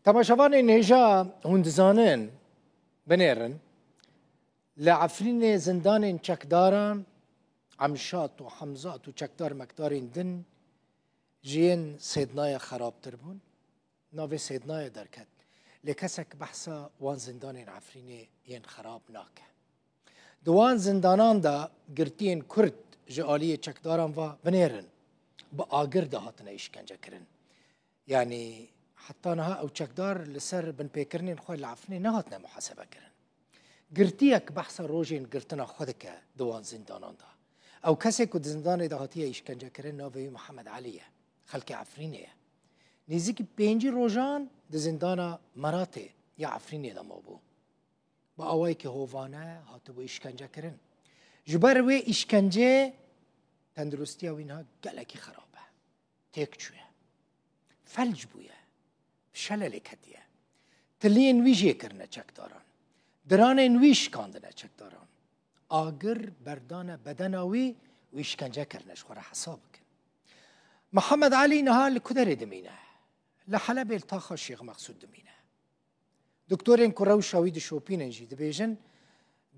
تماشاوان نهجا هندزانن بنيرن لعفرين زندان چکداران عمشات و حمزات و چکدار مکدارین دن جين سيدنايا خراب تربون ناوي سيدنايا دركت لكسك بحثا وان زندان عفرين ين خراب ناكه دوان زندانان دا گرتين كرد جالية چکداران و بنيرن با آگر دا هاتنا اشکنجه کرن يعني حتى نها او چکدار لسر بن پیکرنین خواه العفرين نهاتنا محاسبه کرن گرتيك بحثا روجين گرتنا خودك دوان زندانان دا او کسی که زندان دا هاتیه اشکنجه کرن ناوي محمد عليه خلق عفرینه نزدیک 5 روزان د زندان مراته یا عفرینه دا مابو با آوایی که هوانه هاتو با اشکنجه کرن جبر و اشکنجه تندرستی او اینها گلکی خرابه تیک چویه فلج بویه شلل کتیه تلین ویجه کرنه چکداران دران ویش کاندنه چکداران آگر بردان بدناوی و اشکنجه کرنش خوره حساب کن محمد علي نهال كدر دمينه لحلب الطاخة الشيخ مقصود دمينه دكتورين كراو شاويد شوبين جي دبيجن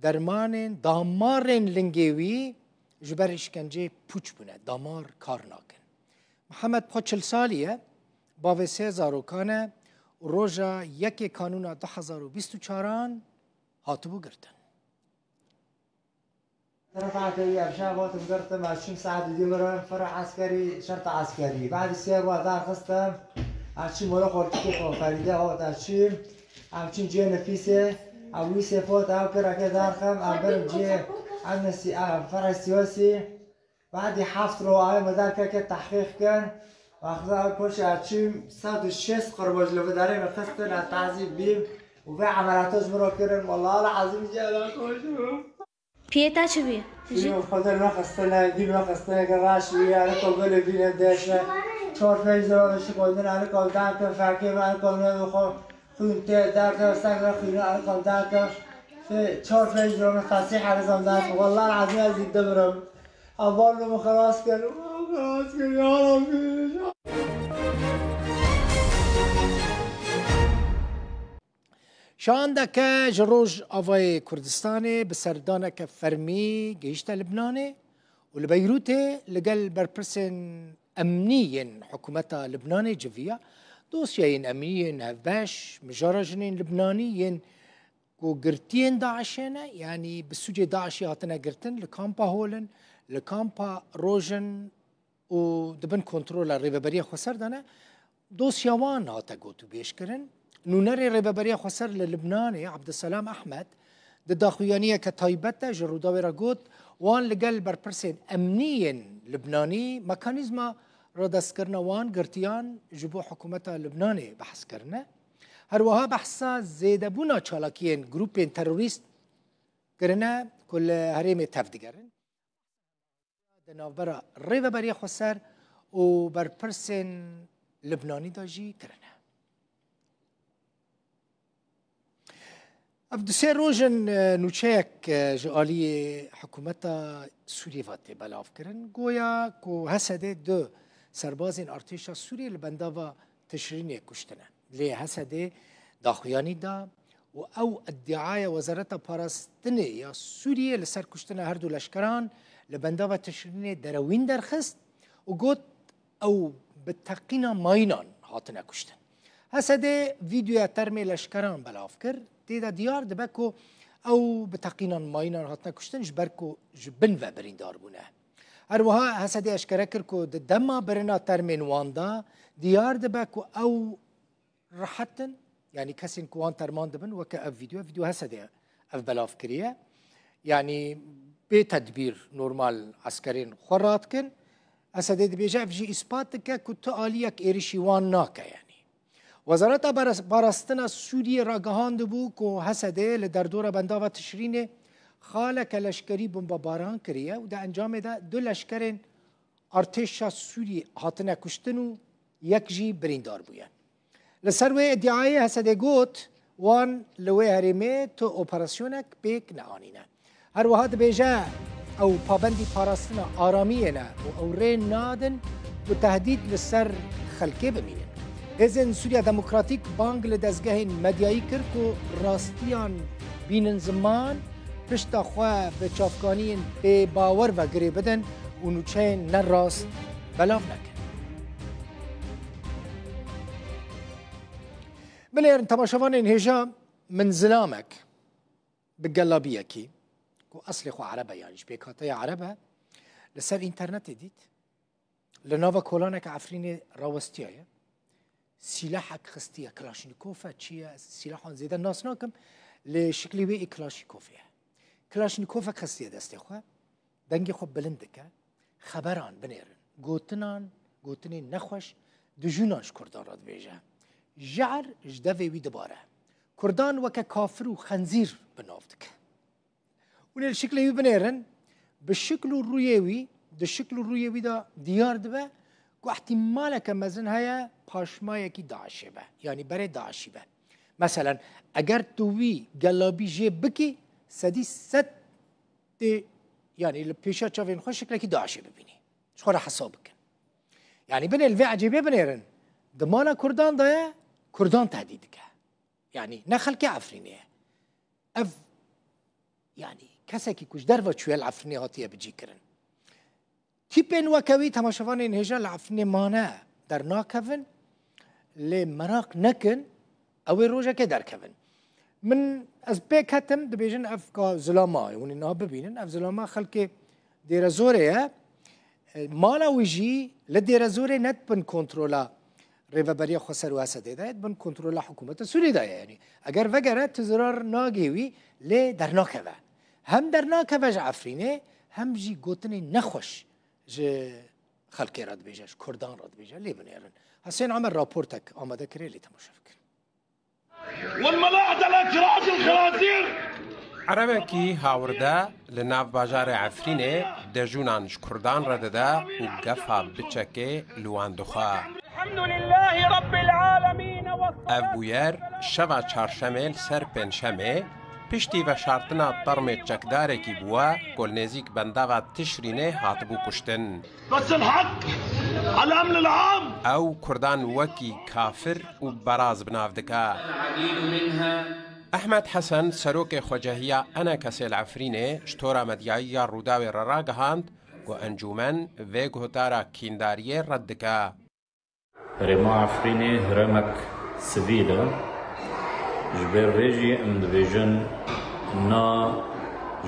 درمان دامارن لنجيوي جبر اشکنجه پوچ بونه دامار کار ناکن محمد 40 سالیه با وسه زاروکانه روژا یک کانون 2024 هاتبو گرتن رفعت ايام شافوت مقرتم 20 ساعه ديمرن فرع عسكري شرطه عسكري بعد السير وادار خستم عشان مولا خورتي فريده هات عشان عشان جي نفيسه او ويسه فوت او كرا كدار خم امبر جي عندنا فرع سياسي بعد حفظ روعه مدار كتحقيق كان واخذها كلش عشان 106 قرباج لو داري مخستن التعذيب بيم وفي عمليات زمرو كرن والله العظيم جالا كوشو پیتا چه بیه؟ بیو خاطر نخستنه دیو نخستنه که راشی علی کل بینه داشته 4-5 زمان شکایت علی کل دانک فرقی علی کل نمیخوام خون ته دانک سگ خون علی کل دانک 4-5 زمان فسیح علی زمان والله العظیم از دید برم اول رو خلاص کردم خلاص کردم یا ربی شاندك جروج أفاي كردستاني بسردانك فرمي جيشتا لبناني ولبيروتي لقل بربرسن أمنيا حكومتا لبناني جفيا دوسيين أمنيين هفباش مجارجنين لبنانيين كو قرتين داعشينا يعني بالسوجي داعشي هاتنا قرتن لكامبا هولن لكامبا روجن ودبن كنترول الريبابرية خسردانا دوسيوان هاتا قوتو بيشكرن نونري ريبابرية خسر للبناني عبد السلام أحمد ضد أخوانية كتايبتا جرودا وراغوت وان لقل بربرسين أمنيا لبناني ميكانيزما ردس كرنا وان قرتيان جبو حكومتا لبناني بحث كرنا هروها بحثا زيدا بونا چالاكيين جروبين تروريست كرنا كل هريمي تفدقرن دنافبرا ريبابرية خسر وبربرسين لبناني داجي كرنا افدو سه روژن نوچهک جالی حکومتا سوریه وات بلاف کرن گویا کو حسده دو سربازین ارتشا سوریه لبندا و تشرینی کشتنه لی حسده داخویانی دا و او ادعای وزارت پاراستنه یا سوریه لسر کشتنه هر دو لشکران لبندا و تشرینی دروین درخست و گوت او بتقینا ماینان هاتنه کشتن حسده ویدیو ترمی لشکران بلاف کرد تیدا دیار دبکو او بتقینان ماینان هاتنا کشتن جبرکو جبن و بریندار بونه هر وها حسدی اشکره کر کو دما برنا ترمین واندا دیار دبکو او راحتن يعني كسين كوان ترمان دبن وكا فيديو حسدي اف بلاف كريه يعني بتدبير نورمال عسكرين خرات كن حسدي بيجا في اثباتك كنت اليك ايريشيوان ناكا يعني وزارت پاراستنا سوریه را گهاند بو که حسده لدردور بندا و تشرین خالک لشکری بمباران کریه و در انجام ده دو لشکرین ارتشا سوریه هاتنه کشتن و یک جی بریندار بوین لسر و ادعای حسده گوت وان لوی هریمه تو اپراسیونک بیک نعانینه هر وحد بیجا او پابندی پاراستنا آرامینه و او رین نادن و تهدید لسر خلقه بمینه هێزن سووریا دموکراتیک بانگ لە دەستگەهێن مەدیایی کرد و ڕاستیان بینن زمان پشتا خوا بە چافکانیên بێ باوەڕ ve girê bidin û nûçeyên nerast belav nekin. Binêrin temaşevanên hêja min zilamek bi gelabiyekî ku eslê xwe erebe yanî ji pêkhatiya erebe li ser înternetê dît li nava kolaneka Efrînê rawestiyaye silahek xistiye Kalashnikov çi ye silahan zêde nas nakim li şiklî wê Kalashnikov ye. Kalashnikovek xistiye destê xwe dengê xwe bilind dike xeberan binêrin gotinên nexweş di jûnan ji Kurdan re dibêje. Jehr ji devê wî dibare. Kurdan weke kafir û xenzîr bi nav dike. Hûn ê li şiklê wî binêrin bi şikl û rûyê wî di şikl û rûyê wî de diyar dibe ku ihtimmaleke mezin heye paşmayekî Daişê be yanî berê Daişî be. Meselen eger tu wî gelabî jê bikî sedî sed tê yanî li pêşa çavên xwe şiklekî Daişê bibînî. Ji xwe re hesab bikin. Yani binê li vê ecêbê binêrin di mala Kurdan de ye Kurdan tehdît dike. Yani ne xelkê Efrînê ye. Ev yani kesekî ku ji derve çûye li Efrînê hatiye bicîkirin. Tîpên weke wî temaşevanên hêja li Efrînê mane dernakevin lê merak nekin ew ê rojekê derkevin. Min ez pêk hetim dibêjin ev ka zilama hûn ê niha bibînin ev zilama xelkê Dêrezorê ye mala wî jî li Dêrezorê nedibin kontrola rêveberiya Xweser û Esedê de dibin kontrola hikûmeta Sûrî de ye yanî eger vegere tu zirar nagê wî lê dernakeve. Hem dernakeve ji Efrînê hem jî gotinên nexweş ji xelkê re dibêje ji Kurdan re dibêje lê binêrin. Hesên Amer raportek amade kirê lê temaşe bikin. والملاحظة الأجراد الخنازير عربكي هاوردا لناف باجار عفريني دجونان شكردان رددا وقفا بچكي لوان دخا الحمد لله رب العالمين افبوير شوا چارشمل سر پنشمه پشتی و شارتنا طرم چکداره کی بوا کل نزیک بنداوا تشرینه هاتبو کشتن بس الحق على الأمن العام او کردان وکی کافر و براز بنافدکا احمد حسن سروک خواجهیه انا کسی العفرینه شتورا مدیایی روداوی راگهاند و انجومن و گهتارا کینداریه ردکا رما عفرینه هرمک سویله جبر ريجي ام دبيجن نا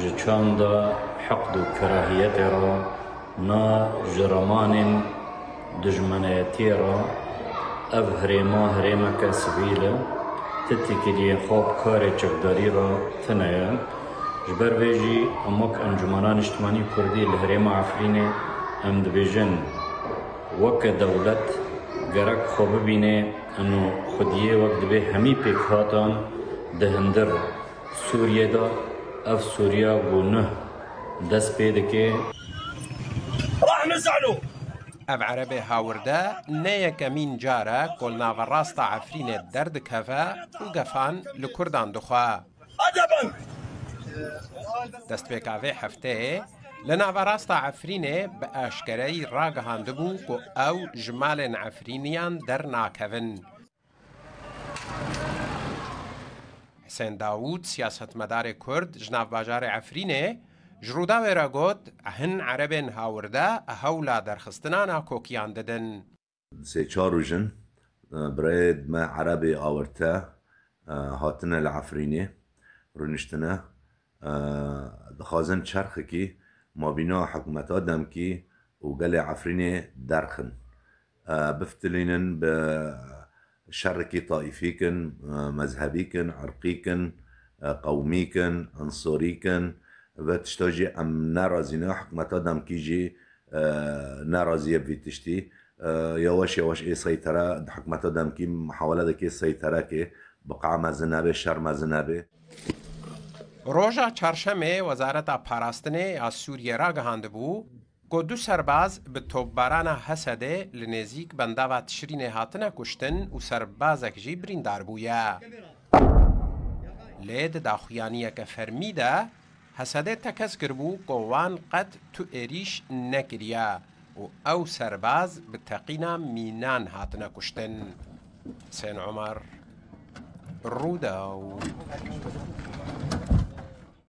جچاندا حقد و كراهيت را نا جرمان دجمنيتي را اف هريما هريمك سبيله تتكدي خوب كاري چكداري را تنايا جبر ريجي امك انجمنان اجتماعي كردي لهريما عفرينه ام دبيجن وك دولت گرک خوب بینه انو خودیه وقت به همی پیکاتان دهندر سوریه دا اف سوریا گونه دست پیده که راح نزعلو اف عربي هاوردا نيك مين جارا قلنا فراست عفرين الدرد كفا وقفان لكردان دخوا أدبا دست بكافي حفته لنا فراست عفرينه بأشكري راقهان دبو او جمال عفرينيان در ناكفن حسين داوود سياست مدار كرد جناف باجار عفرينه جرودا وراغوت هن عربين هاوردا هولا در خستنانا كوكيان ددن سي چاروجن بريد ما عربي آورتا هاتنا العفرينه رونشتنا دخازن چرخكي ما بينا حكومت آدم كي وقال عفرينه درخن بفتلينن بشركي طائفيكن مذهبيكن عرقيكن قوميكن عنصريكن وتشتاجي ام نرازينا حكومت آدم كي جي نرازيه بيتشتي يواش اي سيطرة حكومت آدم كي محاولة كي سيطرة كي بقع مزنبه شر مزنبه روژا چهارشنبه وزارت پاراستنه از سوریه را گهانده بو که دو سرباز به توپباران حسده لنزیک بنده و تشرین هاتنه کشتن و سربازک جی بریندار بویا. لید داخویانیه که فرمیده حسده تکس کربو که وان قد تو ایریش نکریا و او سرباز به تقینا مینان هاتنه کشتن. حسين عمر الرودة